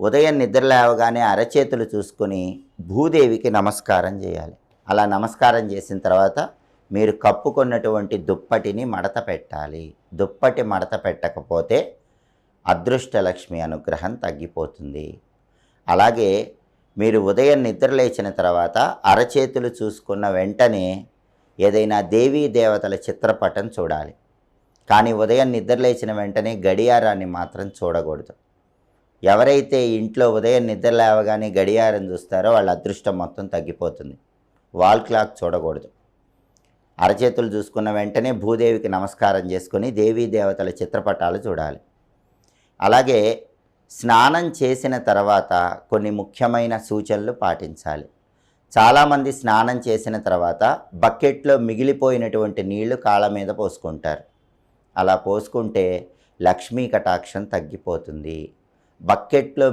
ఉదయం నిద్ర లేవగానే అరచేతులు చూసుకొని భూదేవికి నమస్కారం చేయాలి. అలా నమస్కారం చేసిన తర్వాత మీరు కప్పుకున్నటువంటి దుప్పటిని మడత పెట్టాలి. దుప్పటి మడత పెట్టకపోతే అదృష్టలక్ష్మి అనుగ్రహం తగ్గిపోతుంది. అలాగే మీరు ఉదయం నిద్ర లేచిన తర్వాత అరచేతులు చూసుకున్న వెంటనే ఏదైనా దేవీ దేవతల చిత్రపటం చూడాలి. కానీ ఉదయం నిద్ర లేచిన వెంటనే గడియారాన్ని మాత్రం చూడకూడదు. ఎవరైతే ఇంట్లో ఉదయం నిద్ర లేవగానే గడియారం చూస్తారో వాళ్ళ అదృష్టం మొత్తం తగ్గిపోతుంది. వాల్ క్లాక్ చూడకూడదు. అరచేతులు చూసుకున్న వెంటనే భూదేవికి నమస్కారం చేసుకొని దేవీ దేవతల చిత్రపటాలు చూడాలి. అలాగే స్నానం చేసిన తర్వాత కొన్ని ముఖ్యమైన సూచనలు పాటించాలి. చాలామంది స్నానం చేసిన తర్వాత బకెట్లో మిగిలిపోయినటువంటి నీళ్లు కాళ్ళ మీద పోసుకుంటారు. అలా పోసుకుంటే లక్ష్మీ కటాక్షం తగ్గిపోతుంది. బకెట్లో